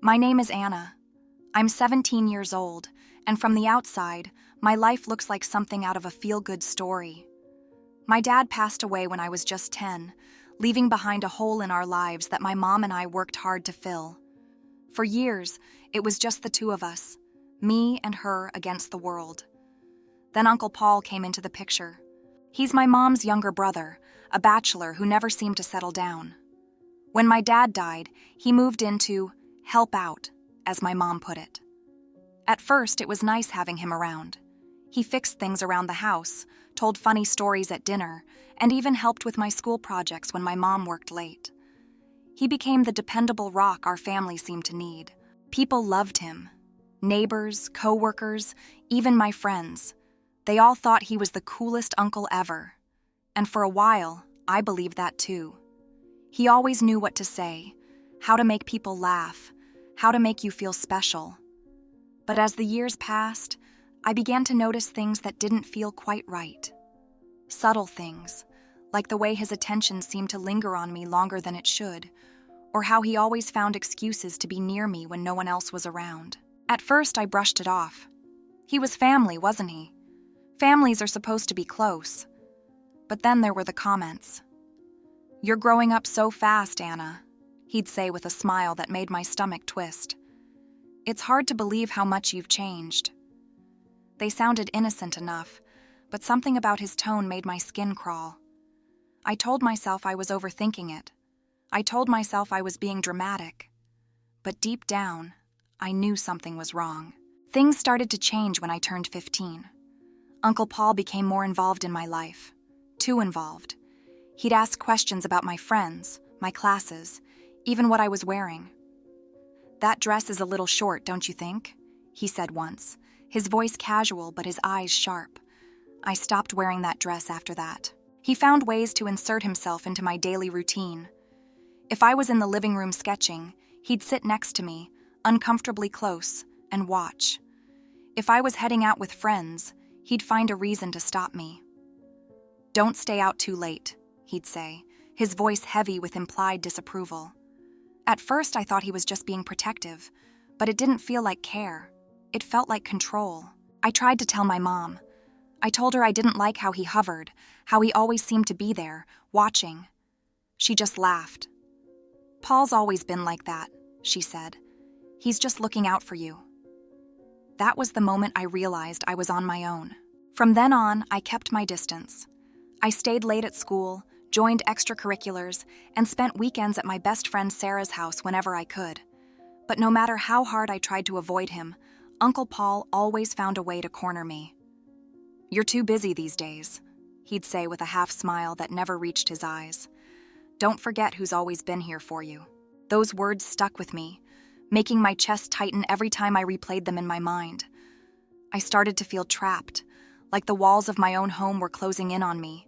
My name is Anna. I'm 17 years old, and from the outside, my life looks like something out of a feel-good story. My dad passed away when I was just 10, leaving behind a hole in our lives that my mom and I worked hard to fill. For years, it was just the two of us, me and her against the world. Then Uncle Paul came into the picture. He's my mom's younger brother, a bachelor who never seemed to settle down. When my dad died, he moved in to help out, as my mom put it. At first, it was nice having him around. He fixed things around the house, told funny stories at dinner, and even helped with my school projects when my mom worked late. He became the dependable rock our family seemed to need. People loved him. Neighbors, co-workers, even my friends. They all thought he was the coolest uncle ever. And for a while, I believed that too. He always knew what to say, how to make people laugh, how to make you feel special. But as the years passed, I began to notice things that didn't feel quite right. Subtle things, like the way his attention seemed to linger on me longer than it should, or how he always found excuses to be near me when no one else was around. At first, I brushed it off. He was family, wasn't he? Families are supposed to be close. But then there were the comments. "You're growing up so fast, Anna," he'd say with a smile that made my stomach twist. "It's hard to believe how much you've changed." They sounded innocent enough, but something about his tone made my skin crawl. I told myself I was overthinking it. I told myself I was being dramatic. But deep down, I knew something was wrong. Things started to change when I turned 15. Uncle Paul became more involved in my life. Too involved. He'd ask questions about my friends, my classes, even what I was wearing. "That dress is a little short, don't you think?" he said once, his voice casual but his eyes sharp. I stopped wearing that dress after that. He found ways to insert himself into my daily routine. If I was in the living room sketching, he'd sit next to me, uncomfortably close, and watch. If I was heading out with friends, he'd find a reason to stop me. "Don't stay out too late," he'd say, his voice heavy with implied disapproval. At first, I thought he was just being protective, but it didn't feel like care. It felt like control. I tried to tell my mom. I told her I didn't like how he hovered, how he always seemed to be there, watching. She just laughed. "Paul's always been like that," she said. "He's just looking out for you." That was the moment I realized I was on my own. From then on, I kept my distance. I stayed late at school, joined extracurriculars, and spent weekends at my best friend Sarah's house whenever I could. But no matter how hard I tried to avoid him, Uncle Paul always found a way to corner me. "You're too busy these days," he'd say with a half smile that never reached his eyes. "Don't forget who's always been here for you." Those words stuck with me, making my chest tighten every time I replayed them in my mind. I started to feel trapped, like the walls of my own home were closing in on me.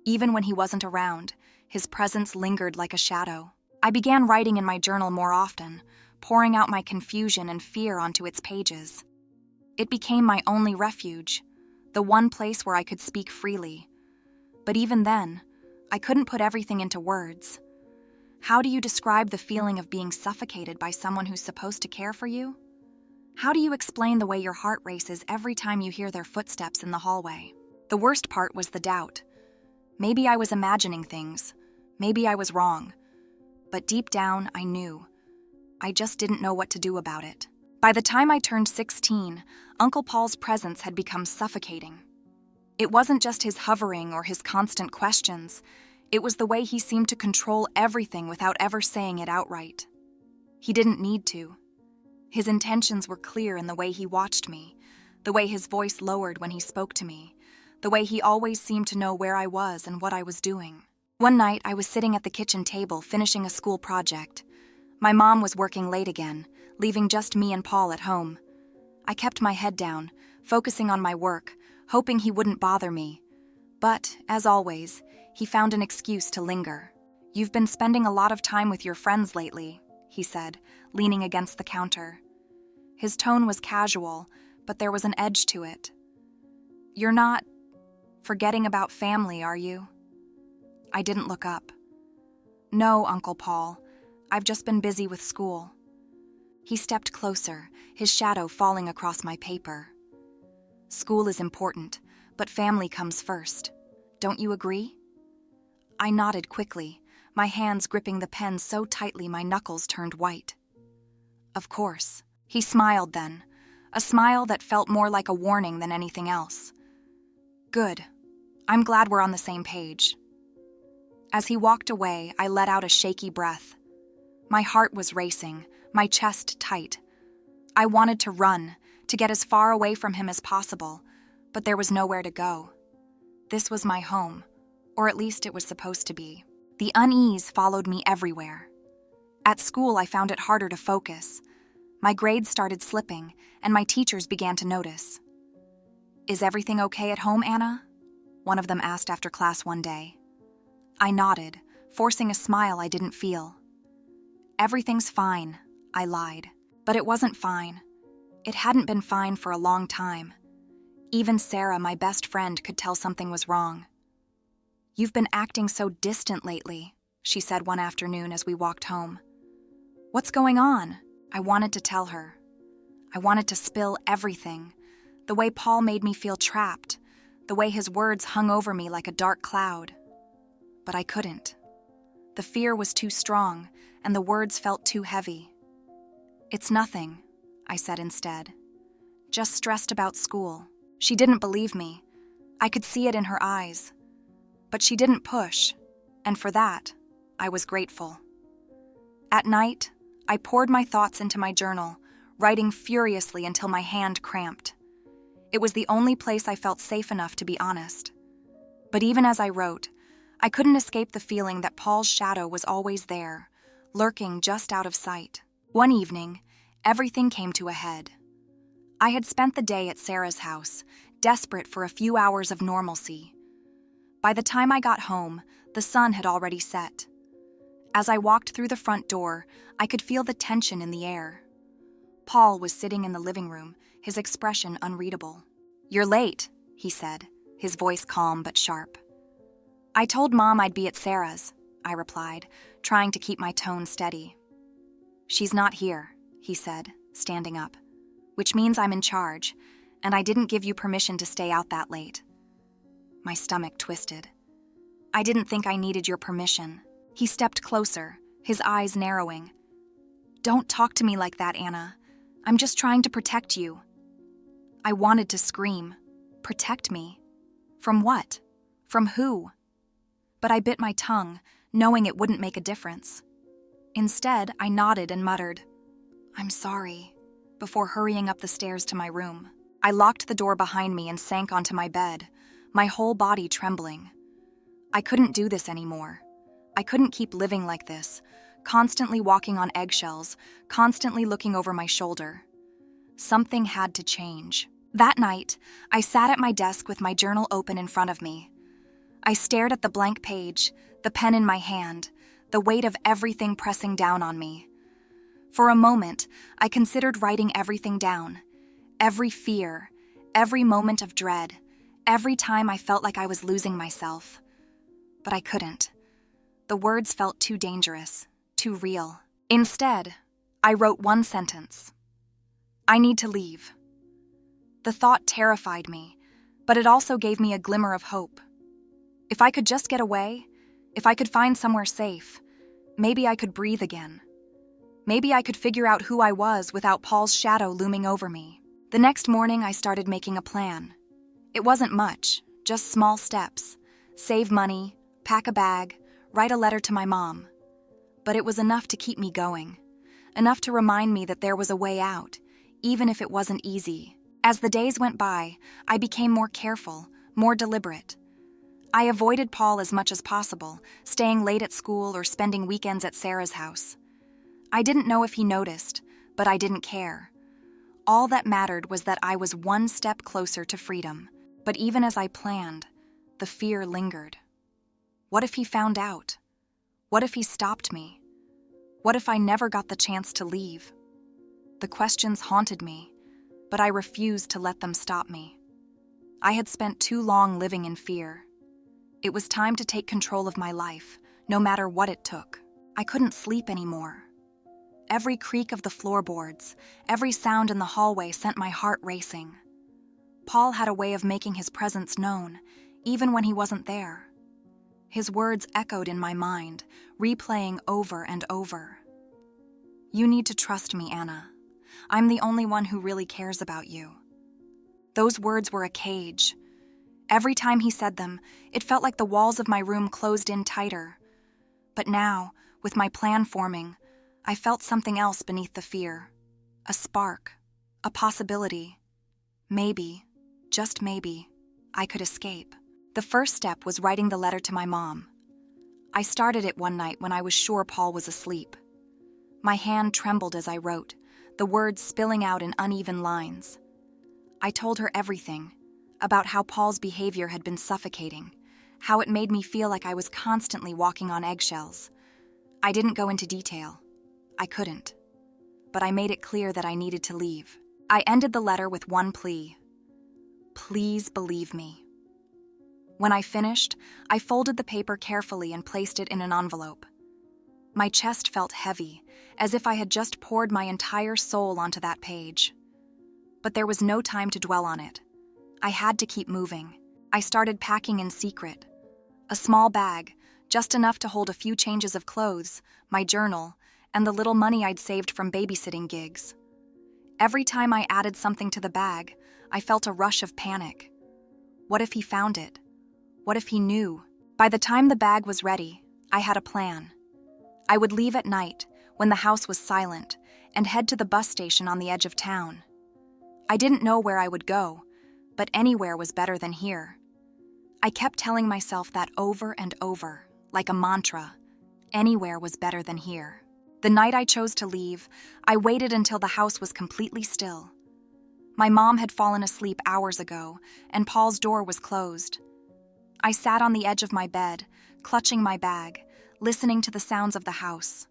Even when he wasn't around, his presence lingered like a shadow. I began writing in my journal more often, pouring out my confusion and fear onto its pages. It became my only refuge, the one place where I could speak freely. But even then, I couldn't put everything into words. How do you describe the feeling of being suffocated by someone who's supposed to care for you? How do you explain the way your heart races every time you hear their footsteps in the hallway? The worst part was the doubt. Maybe I was imagining things. Maybe I was wrong. But deep down, I knew. I just didn't know what to do about it. By the time I turned 16, Uncle Paul's presence had become suffocating. It wasn't just his hovering or his constant questions. It was the way he seemed to control everything without ever saying it outright. He didn't need to. His intentions were clear in the way he watched me, the way his voice lowered when he spoke to me, the way he always seemed to know where I was and what I was doing. One night, I was sitting at the kitchen table finishing a school project. My mom was working late again, leaving just me and Paul at home. I kept my head down, focusing on my work, hoping he wouldn't bother me. But, as always, he found an excuse to linger. "You've been spending a lot of time with your friends lately," he said, leaning against the counter. His tone was casual, but there was an edge to it. "You're not forgetting about family, are you?" I didn't look up. "No, Uncle Paul. I've just been busy with school." He stepped closer, his shadow falling across my paper. School is important, but family comes first. Don't you agree? I nodded quickly, my hands gripping the pen so tightly my knuckles turned white. Of course. He smiled then, a smile that felt more like a warning than anything else. Good. I'm glad we're on the same page. As he walked away, I let out a shaky breath. My heart was racing, my chest tight. I wanted to run, to get as far away from him as possible, but there was nowhere to go. This was my home, or at least it was supposed to be. The unease followed me everywhere. At school, I found it harder to focus. My grades started slipping, and my teachers began to notice. "Is everything okay at home, Anna?" one of them asked after class one day. I nodded, forcing a smile I didn't feel. "Everything's fine," I lied. But it wasn't fine. It hadn't been fine for a long time. Even Sarah, my best friend, could tell something was wrong. "You've been acting so distant lately," she said one afternoon as we walked home. "What's going on?" I wanted to tell her. I wanted to spill everything. The way Paul made me feel trapped. The way his words hung over me like a dark cloud. But I couldn't. The fear was too strong, and the words felt too heavy. "It's nothing," I said instead. "Just stressed about school." She didn't believe me. I could see it in her eyes. But she didn't push, and for that, I was grateful. At night, I poured my thoughts into my journal, writing furiously until my hand cramped. It was the only place I felt safe enough to be honest. But even as I wrote, I couldn't escape the feeling that Paul's shadow was always there, lurking just out of sight. One evening, everything came to a head. I had spent the day at Sarah's house, desperate for a few hours of normalcy. By the time I got home, the sun had already set. As I walked through the front door, I could feel the tension in the air. Paul was sitting in the living room, his expression unreadable. "You're late," he said, his voice calm but sharp. "I told Mom I'd be at Sarah's," I replied, trying to keep my tone steady. "She's not here," he said, standing up, "which means I'm in charge, and I didn't give you permission to stay out that late." My stomach twisted. "I didn't think I needed your permission." He stepped closer, his eyes narrowing. "Don't talk to me like that, Anna. I'm just trying to protect you." I wanted to scream. Protect me? From what? From who? But I bit my tongue, knowing it wouldn't make a difference. Instead, I nodded and muttered, "I'm sorry," before hurrying up the stairs to my room. I locked the door behind me and sank onto my bed, my whole body trembling. I couldn't do this anymore. I couldn't keep living like this, constantly walking on eggshells, constantly looking over my shoulder. Something had to change. That night, I sat at my desk with my journal open in front of me. I stared at the blank page, the pen in my hand, the weight of everything pressing down on me. For a moment, I considered writing everything down. Every fear, every moment of dread, every time I felt like I was losing myself. But I couldn't. The words felt too dangerous, too real. Instead, I wrote one sentence. "I need to leave." The thought terrified me, but it also gave me a glimmer of hope. If I could just get away, if I could find somewhere safe, maybe I could breathe again. Maybe I could figure out who I was without Paul's shadow looming over me. The next morning, I started making a plan. It wasn't much, just small steps. Save money, pack a bag, write a letter to my mom. But it was enough to keep me going, enough to remind me that there was a way out, even if it wasn't easy. As the days went by, I became more careful, more deliberate. I avoided Paul as much as possible, staying late at school or spending weekends at Sarah's house. I didn't know if he noticed, but I didn't care. All that mattered was that I was one step closer to freedom. But even as I planned, the fear lingered. What if he found out? What if he stopped me? What if I never got the chance to leave? The questions haunted me, but I refused to let them stop me. I had spent too long living in fear. It was time to take control of my life, no matter what it took. I couldn't sleep anymore. every creak of the floorboards, every sound in the hallway sent my heart racing. Paul had a way of making his presence known, even when he wasn't there. His words echoed in my mind, replaying over and over. "You need to trust me, Anna. I'm the only one who really cares about you." Those words were a cage. Every time he said them, it felt like the walls of my room closed in tighter. But now, with my plan forming, I felt something else beneath the fear. A spark, a possibility. Maybe, just maybe, I could escape. The first step was writing the letter to my mom. I started it one night when I was sure Paul was asleep. My hand trembled as I wrote, the words spilling out in uneven lines. I told her everything, about how Paul's behavior had been suffocating, how it made me feel like I was constantly walking on eggshells. I didn't go into detail. I couldn't. But I made it clear that I needed to leave. I ended the letter with one plea. Please believe me. When I finished, I folded the paper carefully and placed it in an envelope. My chest felt heavy, as if I had just poured my entire soul onto that page. But there was no time to dwell on it. I had to keep moving. I started packing in secret. A small bag, just enough to hold a few changes of clothes, my journal, and the little money I'd saved from babysitting gigs. Every time I added something to the bag, I felt a rush of panic. What if he found it? What if he knew? By the time the bag was ready, I had a plan. I would leave at night, when the house was silent, and head to the bus station on the edge of town. I didn't know where I would go, but anywhere was better than here. I kept telling myself that over and over, like a mantra. Anywhere was better than here. The night I chose to leave, I waited until the house was completely still. My mom had fallen asleep hours ago, and Paul's door was closed. I sat on the edge of my bed, clutching my bag, listening to the sounds of the house.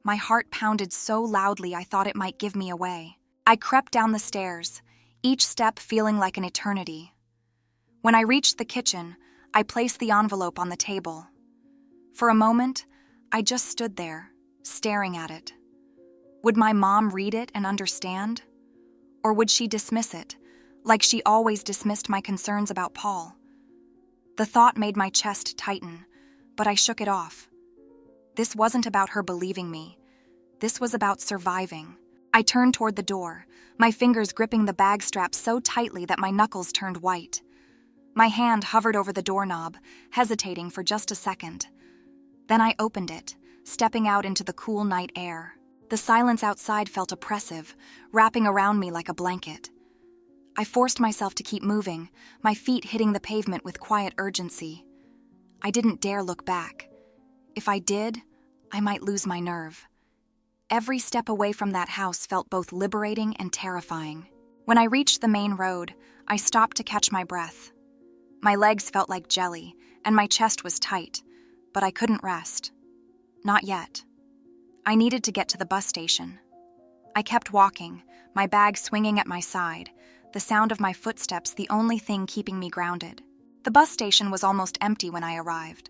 My heart pounded so loudly I thought it might give me away. I crept down the stairs, each step feeling like an eternity. When I reached the kitchen, I placed the envelope on the table. For a moment, I just stood there, staring at it. Would my mom read it and understand? Or would she dismiss it, like she always dismissed my concerns about Paul? The thought made my chest tighten, but I shook it off. This wasn't about her believing me. This was about surviving. I turned toward the door, my fingers gripping the bag strap so tightly that my knuckles turned white. My hand hovered over the doorknob, hesitating for just a second. Then I opened it, stepping out into the cool night air. The silence outside felt oppressive, wrapping around me like a blanket. I forced myself to keep moving, my feet hitting the pavement with quiet urgency. I didn't dare look back. If I did, I might lose my nerve. Every step away from that house felt both liberating and terrifying. When I reached the main road, I stopped to catch my breath. My legs felt like jelly, and my chest was tight, but I couldn't rest. Not yet. I needed to get to the bus station. I kept walking, my bag swinging at my side, the sound of my footsteps the only thing keeping me grounded. The bus station was almost empty when I arrived.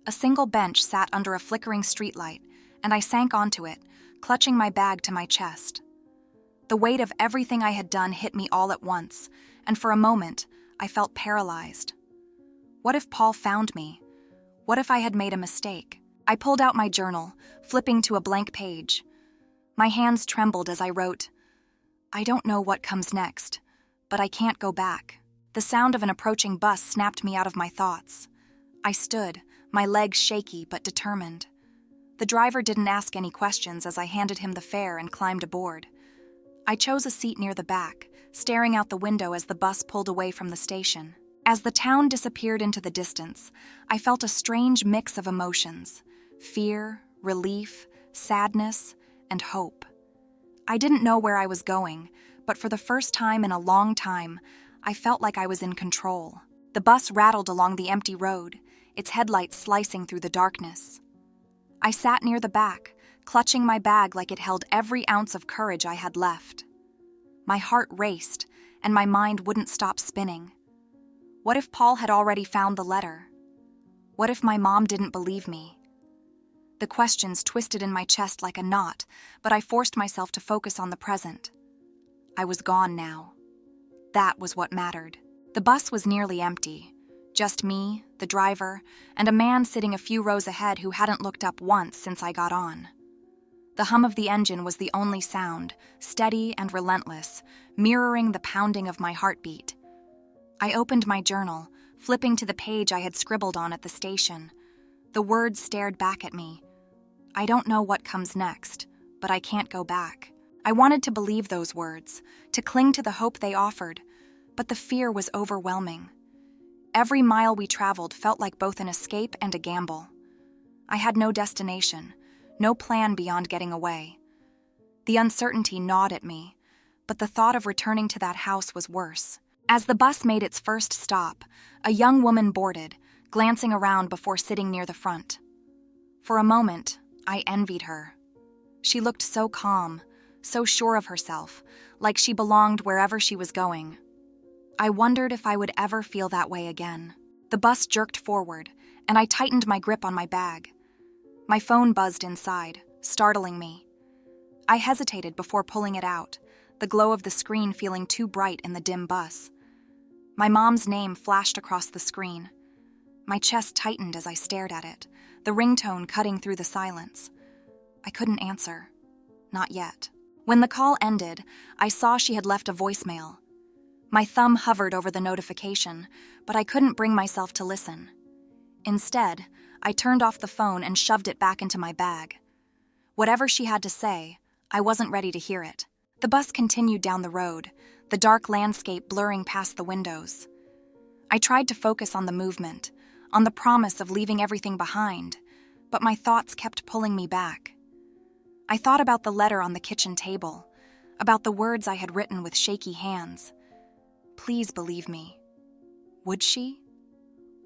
A single bench sat under a flickering streetlight, and I sank onto it, clutching my bag to my chest. The weight of everything I had done hit me all at once, and for a moment, I felt paralyzed. What if Paul found me? What if I had made a mistake? I pulled out my journal, flipping to a blank page. My hands trembled as I wrote, "I don't know what comes next, but I can't go back." The sound of an approaching bus snapped me out of my thoughts. I stood, my legs shaky but determined. The driver didn't ask any questions as I handed him the fare and climbed aboard. I chose a seat near the back, staring out the window as the bus pulled away from the station. As the town disappeared into the distance, I felt a strange mix of emotions: fear, relief, sadness, and hope. I didn't know where I was going, but for the first time in a long time, I felt like I was in control. The bus rattled along the empty road, its headlights slicing through the darkness. I sat near the back, clutching my bag like it held every ounce of courage I had left. My heart raced, and my mind wouldn't stop spinning. What if Paul had already found the letter? What if my mom didn't believe me? The questions twisted in my chest like a knot, but I forced myself to focus on the present. I was gone now. That was what mattered. The bus was nearly empty. Just me, the driver, and a man sitting a few rows ahead who hadn't looked up once since I got on. The hum of the engine was the only sound, steady and relentless, mirroring the pounding of my heartbeat. I opened my journal, flipping to the page I had scribbled on at the station. The words stared back at me. I don't know what comes next, but I can't go back. I wanted to believe those words, to cling to the hope they offered, but the fear was overwhelming. Every mile we traveled felt like both an escape and a gamble. I had no destination, no plan beyond getting away. The uncertainty gnawed at me, but the thought of returning to that house was worse. As the bus made its first stop, a young woman boarded, glancing around before sitting near the front. For a moment, I envied her. She looked so calm, so sure of herself, like she belonged wherever she was going. I wondered if I would ever feel that way again. The bus jerked forward, and I tightened my grip on my bag. My phone buzzed inside, startling me. I hesitated before pulling it out, the glow of the screen feeling too bright in the dim bus. My mom's name flashed across the screen. My chest tightened as I stared at it, the ringtone cutting through the silence. I couldn't answer. Not yet. When the call ended, I saw she had left a voicemail. My thumb hovered over the notification, but I couldn't bring myself to listen. Instead, I turned off the phone and shoved it back into my bag. Whatever she had to say, I wasn't ready to hear it. The bus continued down the road, the dark landscape blurring past the windows. I tried to focus on the movement, on the promise of leaving everything behind, but my thoughts kept pulling me back. I thought about the letter on the kitchen table, about the words I had written with shaky hands. Please believe me. Would she?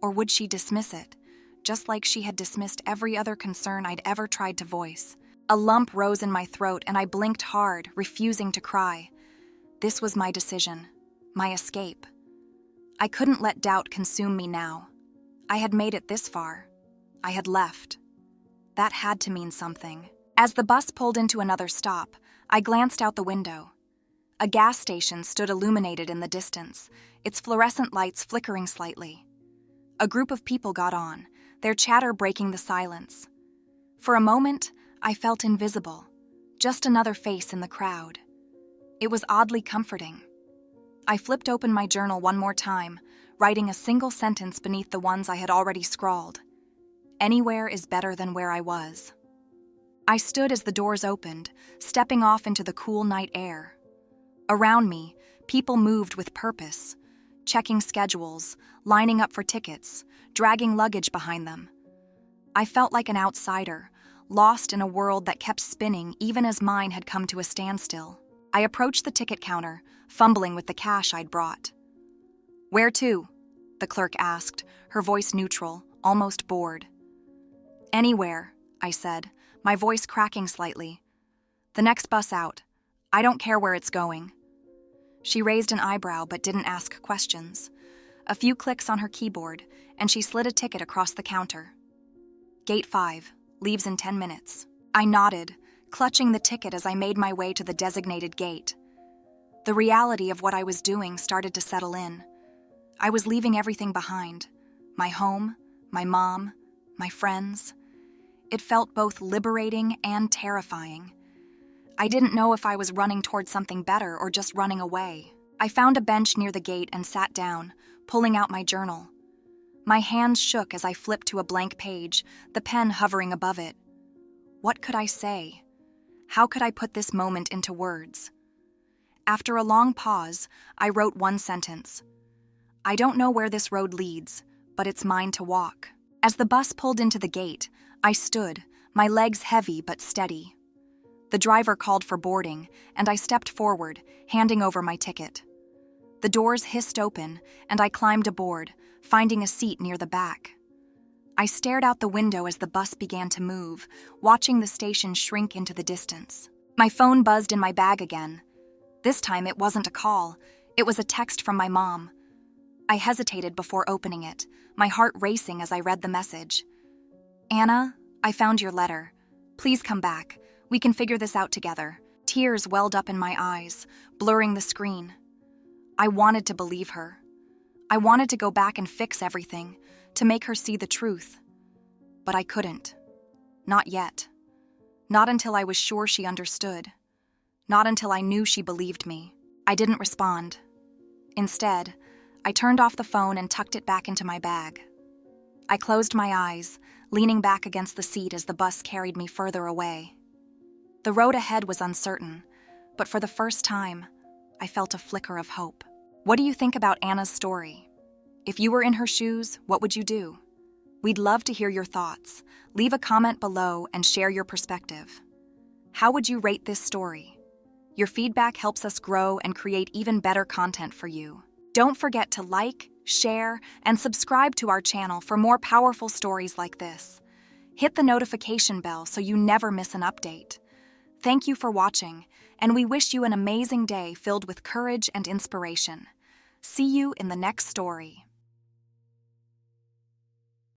Or would she dismiss it, just like she had dismissed every other concern I'd ever tried to voice? A lump rose in my throat and I blinked hard, refusing to cry. This was my decision, my escape. I couldn't let doubt consume me now. I had made it this far. I had left. That had to mean something. As the bus pulled into another stop, I glanced out the window. A gas station stood illuminated in the distance, its fluorescent lights flickering slightly. A group of people got on, their chatter breaking the silence. For a moment, I felt invisible, just another face in the crowd. It was oddly comforting. I flipped open my journal one more time, writing a single sentence beneath the ones I had already scrawled. Anywhere is better than where I was. I stood as the doors opened, stepping off into the cool night air. Around me, people moved with purpose, checking schedules, lining up for tickets, dragging luggage behind them. I felt like an outsider, lost in a world that kept spinning even as mine had come to a standstill. I approached the ticket counter, fumbling with the cash I'd brought. "Where to?" the clerk asked, her voice neutral, almost bored. "Anywhere," I said, my voice cracking slightly. "The next bus out. I don't care where it's going." She raised an eyebrow but didn't ask questions. A few clicks on her keyboard, and she slid a ticket across the counter. "Gate 5, leaves in 10 minutes. I nodded, clutching the ticket as I made my way to the designated gate. The reality of what I was doing started to settle in. I was leaving everything behind. My home, my mom, my friends. It felt both liberating and terrifying. I didn't know if I was running towards something better or just running away. I found a bench near the gate and sat down, pulling out my journal. My hands shook as I flipped to a blank page, the pen hovering above it. What could I say? How could I put this moment into words? After a long pause, I wrote one sentence. I don't know where this road leads, but it's mine to walk. As the bus pulled into the gate, I stood, my legs heavy but steady. The driver called for boarding, and I stepped forward, handing over my ticket. The doors hissed open, and I climbed aboard, finding a seat near the back. I stared out the window as the bus began to move, watching the station shrink into the distance. My phone buzzed in my bag again. This time it wasn't a call, it was a text from my mom. I hesitated before opening it, my heart racing as I read the message. "Anna, I found your letter. Please come back. We can figure this out together. Tears welled up in my eyes, blurring the screen. I wanted to believe her. I wanted to go back and fix everything, to make her see the truth. But I couldn't. Not yet. Not until I was sure she understood. Not until I knew she believed me. I didn't respond. Instead, I turned off the phone and tucked it back into my bag. I closed my eyes, leaning back against the seat as the bus carried me further away. The road ahead was uncertain, but for the first time, I felt a flicker of hope. What do you think about Anna's story? If you were in her shoes, what would you do? We'd love to hear your thoughts. Leave a comment below and share your perspective. How would you rate this story? Your feedback helps us grow and create even better content for you. Don't forget to like, share, and subscribe to our channel for more powerful stories like this. Hit the notification bell so you never miss an update. Thank you for watching, and we wish you an amazing day filled with courage and inspiration. See you in the next story.